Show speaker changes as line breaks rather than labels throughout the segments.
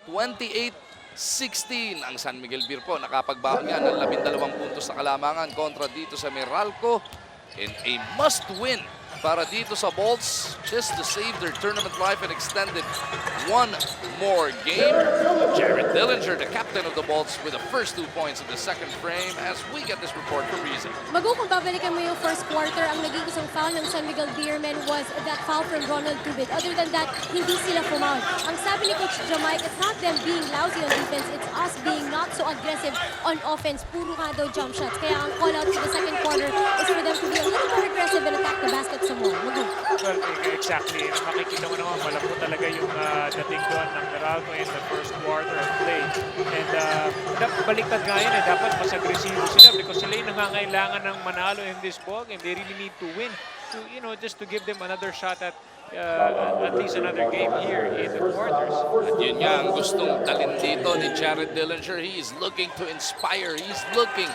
28-16 ang San Miguel Beer po. Nakapagbaon nga ng 12 puntos sa kalamangan kontra dito sa Meralco in a must-win para dito sa Bolts just to save their tournament life and extend it one more game. Jared Dillinger, the captain of the Bolts, with the first 2 points of the second frame as we get this report from Riza.
Magu, kung babalikan mo yung first quarter, ang naging isang foul ng San Miguel Beermen was that foul from Ronald Tubit. Other than that, hindi sila foul. Ang sabi ni Coach Jamaica, it's not them being lousy on defense, it's us being not so aggressive on offense. Puro nga daw jump shots. Kaya ang call out for the second quarter is for them to be a little more aggressive and attack the basket some more. Magu.
Well, exactly. Makikita mo naman, malabo talaga yung dating doon ng Meralco in the first quarter of play. And baliktad nga yun, dapat mas agresibo sila because sila yung nangangailangan ng manalo in this ball game. They really need to win to, you know, just to give them another shot at least another game here in the quarters.
At yun nga ang gustong talin dito ni Jared Dillinger. He is looking to inspire. He's looking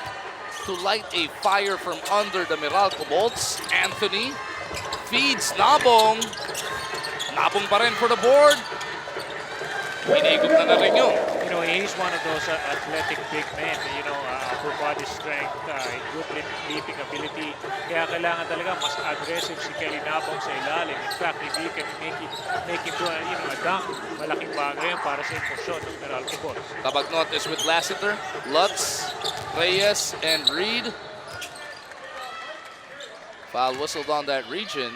to light a fire from under the Meralco Bolts. Anthony feeds Nabong. Nabong pa rin for the board. Hinigop na rin yun.
You know, he's one of those athletic big men, you know, upper body strength, good leaping ability. Kaya kailangan talaga mas aggressive si Kelly Nabong sa ilalim. In fact, if you can make him do a dunk, malaking bagay yan para sa impulsyon ng Meralco Boys.
Tabagnot is with Lassiter, Lutz, Reyes, and Reed. Foul whistled on that region.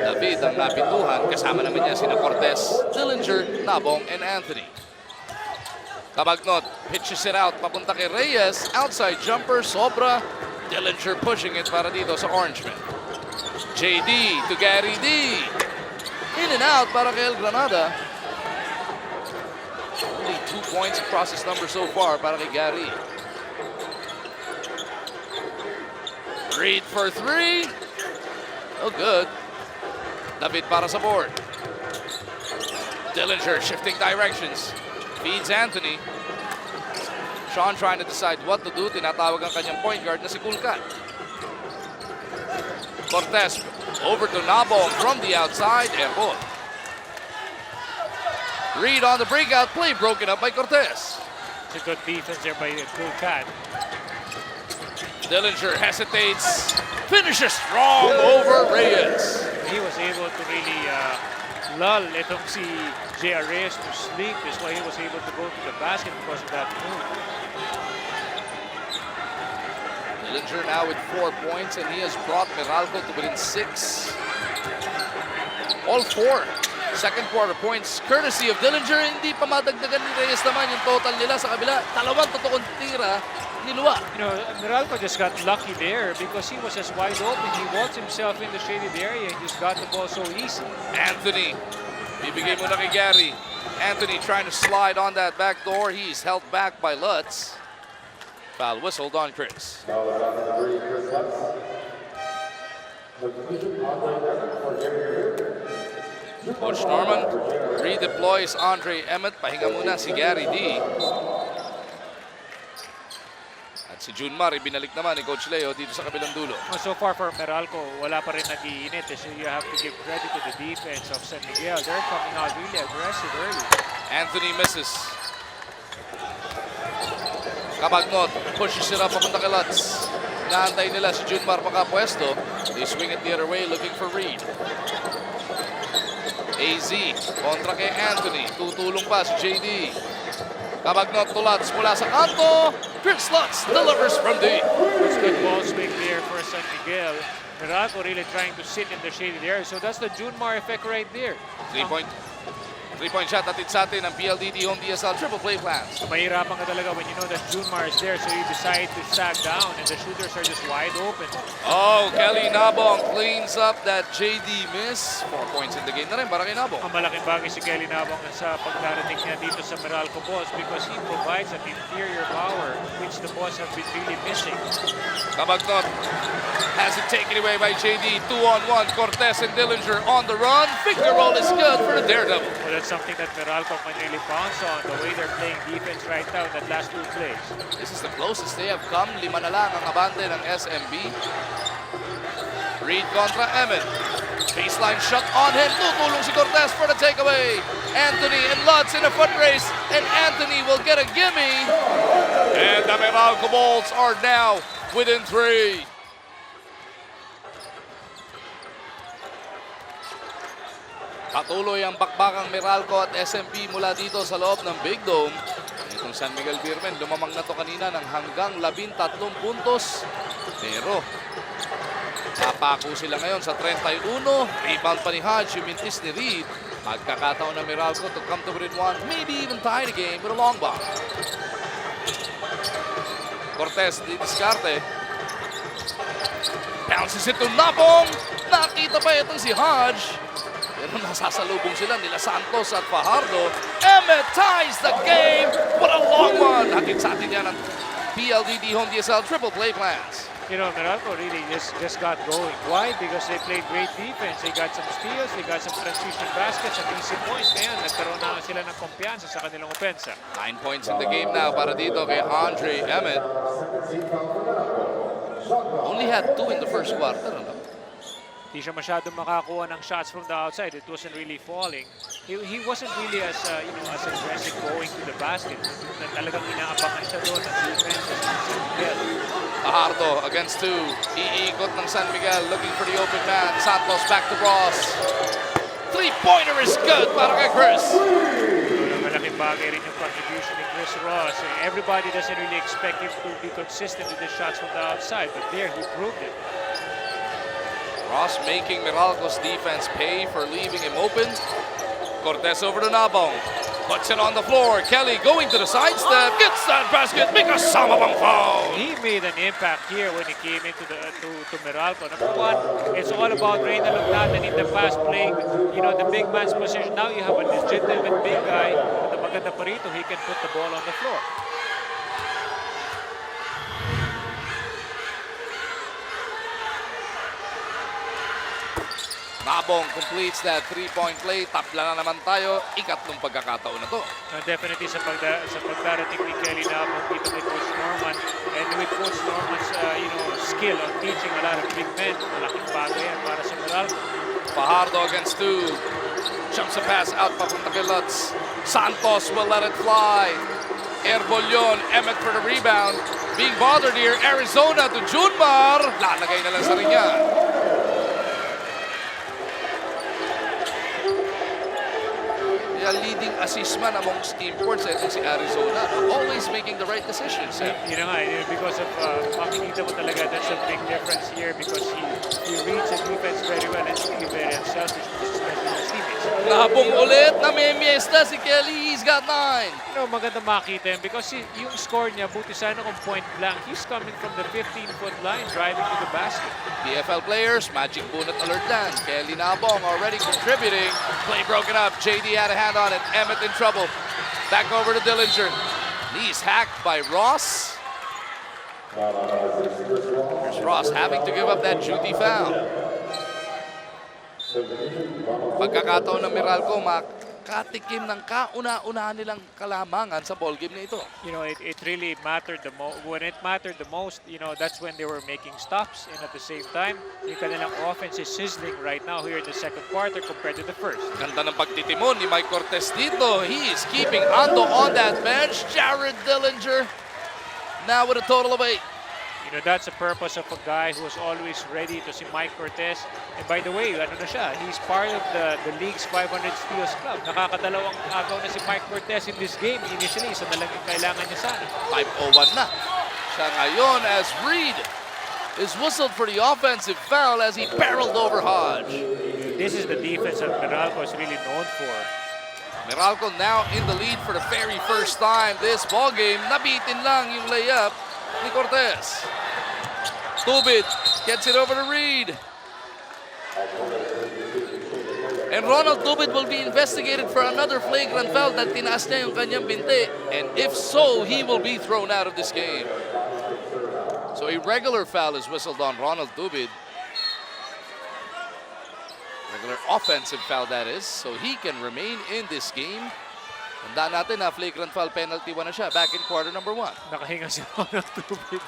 David ang napituhan. Kasama naman niya sina Cortez, Dillinger, Nabong, and Anthony. Tabagnot pitches it out papunta kay Reyes. Outside jumper, sobra. Dillinger pushing it para dito sa Orangeman. JD to Gary D. In and out para kay El Granada. Only 2 points across his number so far para kay Gary. Reed for 3. Oh, good. David para sa board. Dillinger shifting directions. Feeds Anthony. Sean trying to decide what to do. Tinatawag ang kanyang point guard na si Kulkat. Cortez over to Nabong from the outside. Error. Reed on the breakout play. Broken up by Cortez.
It's a good defense there by Kulkat.
Dillinger hesitates. Finishes strong over Reyes.
He was able to really lull itong si J.R. Reyes to sleep. That's why he was able to go to the basket because of that move.
Dillinger now with 4 points and he has brought Meralco to within 6. All 4 second quarter points courtesy of Dillinger. Hindi pa madagdagan ni Reyes naman yung total nila sa kabila. Dalawang totoong tira ni Lua.
You know, Meralco just got lucky there because he was just wide open. He walked himself in the shaded area and just got the ball so easy.
Anthony, bibigay mo na kay Gary. Anthony trying to slide on that back door. He's held back by Lutz. Foul whistled on Chris. Coach Norman redeploys Andre Emmett. Pahinga muna si Gary D. At si Junmar, ibinalik naman ni Coach Leo dito sa kabilang dulo.
So far for Meralco, wala pa rin nag-iinit. So you have to give credit to the defense of San Miguel. They're coming out really aggressive early.
Anthony misses. Kabagnot pushes it up papunta kay Lutz. Naantay nila si Junmar makapwesto. They swing it the other way looking for Reed. AZ kontra kay Anthony. Tutulong pa si JD. Kabagnot to Lutz mula sa kanto. Chris Lutz delivers from deep.
It's good ball swing there for San Miguel. Meralco really trying to sit in the shaded area. So that's the Junmar effect right there.
3-point shot atid sa atin ng PLDT Home DSL Triple Play Plans.
Mahirapan ka talaga when you know that Junmar is there, so you decide to sag down and the shooters are just wide open.
Oh, Kelly Nabong cleans up that JD miss. 4 points in the game na rin para kay Nabong.
Ang malaking bagay si Kelly Nabong sa pagdarating niya dito sa Meralco Boss because he provides an interior power which the Boss have been really missing.
Kabagnot has it taken away by JD. 2-on-1. Cortez and Dillinger on the run. Finger roll is good for the Daredevil.
Well, that's something that Meralco can really bounce on, the way they're playing defense right now in that last 2 plays.
This is the closest they have come. 5 na lang ang abante ng SMB. Reed kontra Emmett. Baseline shot on him. Tutulong si Cortez for the takeaway. Anthony and Lutz in a foot race. And Anthony will get a gimme. And the Meralco Bolts are now within 3. Patuloy ang bakbakang Meralco at SMP mula dito sa loob ng Big Dome. Itong San Miguel Beermen, lumamang na to kanina ng hanggang 13 puntos. Pero napako sila ngayon sa 31. Rebound pa ni Hodge, yung mintis ni Reed. Magkakataon na Meralco to come to within 1, maybe even tie the game with a long bomb. Cortez di diskarte. Bounces it to Nabong. Nakita pa itong si Hodge. Pero nasasalubong sila nila Santos at Fajardo. Emmett ties the game. What a long one. Hatid sa atin yan ang PLDT Home DSL triple play plans.
You know, Meralco really just got going. Why? Because they played great defense. They got some steals, they got some transition baskets, some easy points. Ngayon, nagkaroon na sila ng kumpiyansa sa kanilang opensa.
9 points in the game now para dito kay Andre Emmett. Only had 2 in the first quarter.
Hindi siya masyadong makakuha ng shots from the outside. It wasn't really falling. He wasn't really as as aggressive going to the basket. Talagang inaabangan siya doon ng defense of San Miguel.
Fajardo against 2. Iikot ng San Miguel looking for the open man. Santos back to Ross. 3-pointer is good para kay Chris.
Malaking bagay rin yung contribution ni Chris Ross. Everybody doesn't really expect him to be consistent with the shots from the outside. But there, he proved it.
Ross making Meralco's defense pay for leaving him open. Cortez over to Nabong. Puts it on the floor. Kelly going to the sidestep. Gets that basket. Make a sama bang foul.
He made an impact here when he came into to Meralco. Number one, it's all about Reyna Lugnatan in the fast playing, the big man's position. Now you have a legitimate big guy. At the maganda pa rito, he can put the ball on the floor.
Nabong completes that 3-point play. Tapla na naman tayo. Ikatlong pagkakataon na to.
Definitely sa pagdarating ni Kelly Nabong dito kay Coach Norman. And with Coach Norman's skill on teaching a lot of big men, malaking bagay yan para sa Meralco.
Fajardo against 2. Jumps a pass out papunta kay Lutz. Santos will let it fly. Erbolyon, Emmett for the rebound. Being bothered here, Arizona to Junmar. Lalagay na lang sa rin niya. Leading assist man amongst team forwards ito si Arizona. Always making the right decisions.
Yun nga, because of makikita mo talaga that's a big difference here because he reads the defense very well and he's very unselfish especially his teammates.
Nabong ulit na may miesta si Kelly. He's got 9.
Maganda makita yun because yung score niya, buti sana kung point blank. He's coming from the 15-foot line driving to the basket.
PFL players, magic bunot alert lang. Kelly Nabong already contributing. Play broken up. JD had a hand on it. Emmett in trouble. Back over to Dillinger. Knees hacked by Ross. Here's Ross having to give up that duty foul. Pagkakataon ng Meralco, makatikim ng kauna-unahan nilang kalamangan sa ballgame na ito.
It really mattered the most. When it mattered the most, that's when they were making stops. And at the same time, yung kanilang offense is sizzling right now here in the second quarter compared to the first.
Ganda ng pagtitimon ni Mike Cortez dito. He is keeping Ando on that bench. Jared Dillinger now with a total of 8.
That's the purpose of a guy who is always ready to si Mike Cortez. And by the way, he's part of the league's 500 steals club. Nakakadalawang agaw na si Mike Cortez in this game. Initially, isa na lang yung kailangan niya sana.
5-0-1 na. Siya ngayon as Reed is whistled for the offensive foul as he barreled over Hodge.
This is the defense that Meralco is really known for.
Meralco now in the lead for the very first time this ballgame. Nabitin lang yung layup ni Cortez. Tubid gets it over to Reed. And Ronald Tubid will be investigated for another flagrant foul that tinaas niya yung kanyang binte. And if so, he will be thrown out of this game. So a regular foul is whistled on Ronald Tubid. Regular offensive foul that is. So he can remain in this game. Tandaan natin na flagrant foul penalty 1 na siya back in quarter number 1.
Nakahinga si Ronald Tubid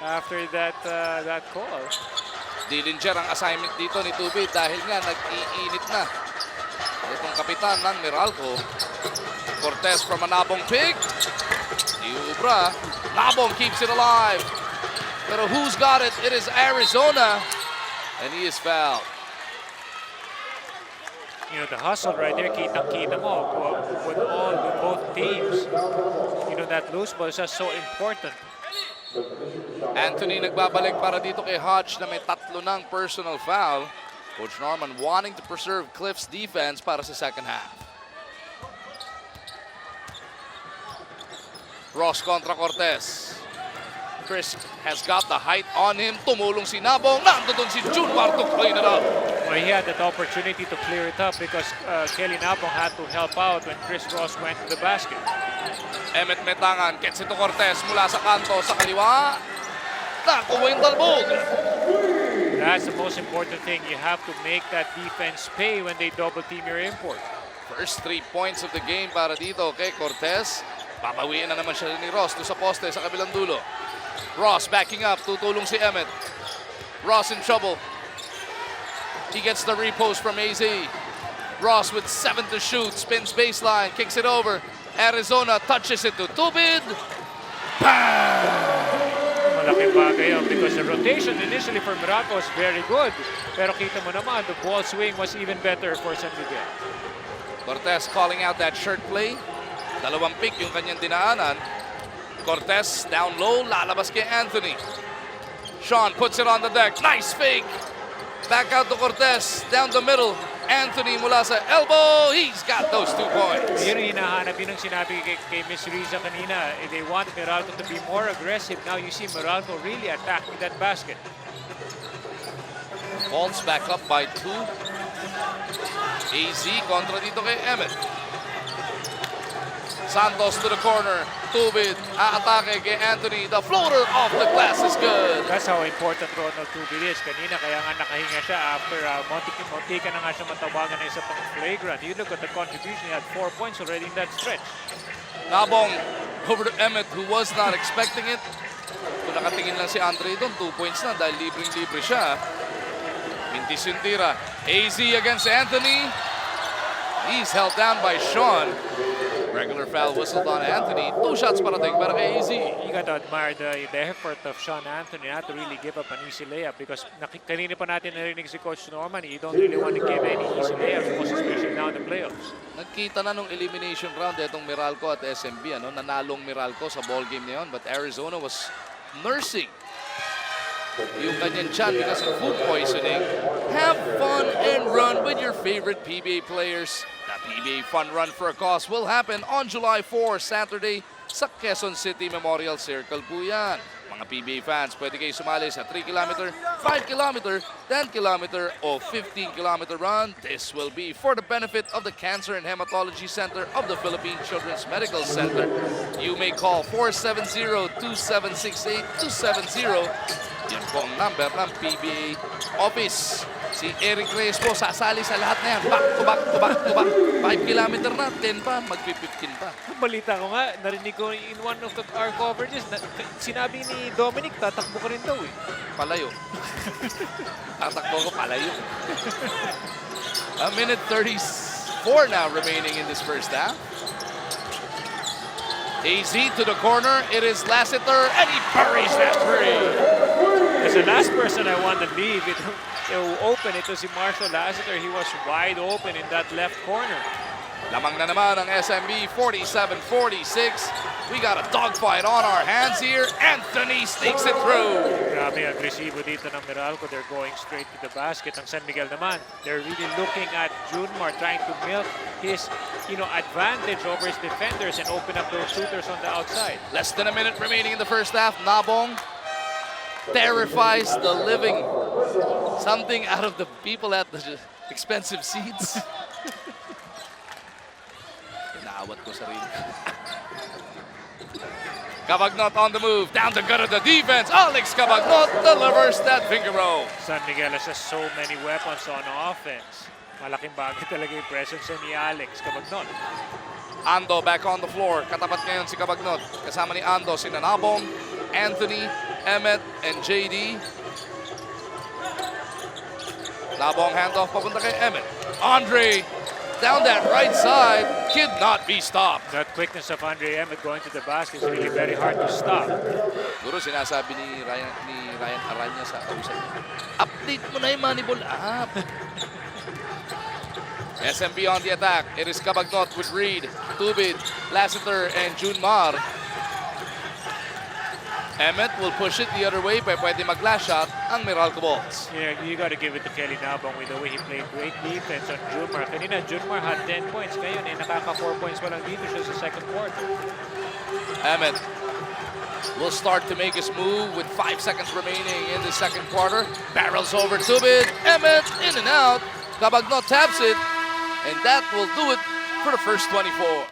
after that call.
Dillinger ang assignment dito ni Tubid dahil nga nag-iinit na itong kapitan ng Meralco. Cortez from a Nabong pick. Iubra. Nabong keeps it alive. Pero who's got it? It is Arizona. And he is fouled.
You know, the hustle right there, kitang-kita mo with both teams. You know, that loose ball is just so important.
Anthony nagbabalik para dito kay Hodge na may 3 ng personal foul. Coach Norman wanting to preserve Cliff's defense para sa second half. Ross kontra Cortez. Chris has got the height on him. Tumulong si Nabong. Nandun si Junmar to clean it up.
Well, he had that opportunity to clear it up because Kelly Nabong had to help out when Chris Ross went to the basket.
Emmet Metangan gets it to Cortez mula sa kanto sa kaliwa. Nakuha yung talbog.
That's the most important thing. You have to make that defense pay when they double team your import.
First 3 points of the game para dito kay Cortez. Papawiin na naman siya ni Ross doon sa poste sa kabilang dulo. Ross backing up, tutulong si Emmet. Ross in trouble. He gets the repost from AZ. Ross with 7 to shoot, spins baseline, kicks it over. Arizona touches it to Tubid.
Malaking bagay yun because the rotation initially for Meralco was very good. Pero kita mo naman, the ball swing was even better for San Miguel.
Cortez calling out that shirt play. 2 pick yung kanyang dinaanan. Cortez down low, lalabas kay Anthony. Sean puts it on the deck. Nice fake. Back out to Cortez, down the middle. Anthony mula sa elbow. He's got those 2 points.
Yun ang hinahanap, yun ang sinabi kay Miss Riza kanina. They want Meralco to be more aggressive. Now you see Meralco really attacking that basket.
Bolts back up by 2. AZ kontra dito kay Emmet. Santos to the corner. Tubid aatake kay Anthony. The floater off the glass is good.
That's how important Ronald Tubid is. Kanina kaya nga nakahinga siya after munti ka na nga siya matawagan na isa pang flagrant. You look at the contribution. He had 4 points already in that stretch.
Nabong over to Emmet who was not expecting it. Kung nakatingin lang si Andre doon, 2 points na dahil libreng-libre siya. Mintis yung tira. AZ against Anthony. He's held down by Sean. Regular foul whistled on Anthony. 2 shots parating para kay AZ.
You got to admire the effort of Sean Anthony not to really give up an easy layup because kanina pa natin narinig si Coach Norman, you don't really want to give any easy layups, most especially now in the playoffs.
Nagkita na nung elimination round itong Meralco at SMB. Nanalong Meralco sa ball game na yun, but Arizona was nursing yung kanyang chan because of food poisoning. Have fun and run with your favorite PBA players. The PBA Fun Run for a Cause will happen on July 4, Saturday, sa Quezon City Memorial Circle po yan. Mga PBA fans, pwede kayo sumali sa 3km, 5km, 10km, o 15km run. This will be for the benefit of the Cancer and Hematology Center of the Philippine Children's Medical Center. You may call 470-2768-270. Yan po ang number ng PBA office. Si Eric Reyes po sasali sa lahat na yan. Back to back to back to back. 5km na, 10 pa, magpi-15 pa.
Balita ko nga, narinig ko in one of our coverages, sinabi ni Dominic, tatakbo ka rin daw eh.
Palayo. Tatakbo ko, palayo. A minute 34 now remaining in this first half. AZ to the corner. It is Lassiter, and he buries that three.
As the last person I want to leave, it open, it was si Marshall Lassiter. He was wide open in that left corner.
Lamang na naman ang SMB, 47-46. We got a dogfight on our hands here. Anthony sneaks it through.
Grabe agresibo dito ng Meralco. They're going straight to the basket. Ang San Miguel naman, they're really looking at Junmar trying to milk his advantage over his defenders and open up those shooters on the outside.
Less than a minute remaining in the first half. Nabong terrifies the living something out of the people at the expensive seats. Inaawat ko sarili. Cabagnot on the move, down the gut of the defense. Alex Cabagnot delivers that finger roll.
San Miguel has so many weapons on offense. Malaking bagay talaga yung presence ni Alex Cabagnot.
Ando back on the floor. Katapat ngayon si Cabagnot. Kasama ni Ando, si Nabong, Anthony, Emmet, and JD. Nabong handoff papunta kay Emmett. Andre down that right side, cannot be stopped.
That quickness of Andre Emmett going to the basket is really very hard to stop.
Guro, sinasabi ni Ryan Aranya sa kausap niya, update mo na yung Moneyball app. SMB on the attack. It is Cabagnot with Reed, Tubid, Lassiter, and Junmar. Emmett will push it the other way, pwede mag-last shot ang Meralco Balls.
Yeah, you got to give it to Kelly Nabong with the way he played great defense on Junmar. Kanina, Junmar had 10 points. Ngayon, nakaka 4 points pa lang dito siya sa second quarter.
Emmett will start to make his move with 5 seconds remaining in the second quarter. Barrels over Tubid. Emmett in and out. Cabagnot taps it. And that will do it for the first 24.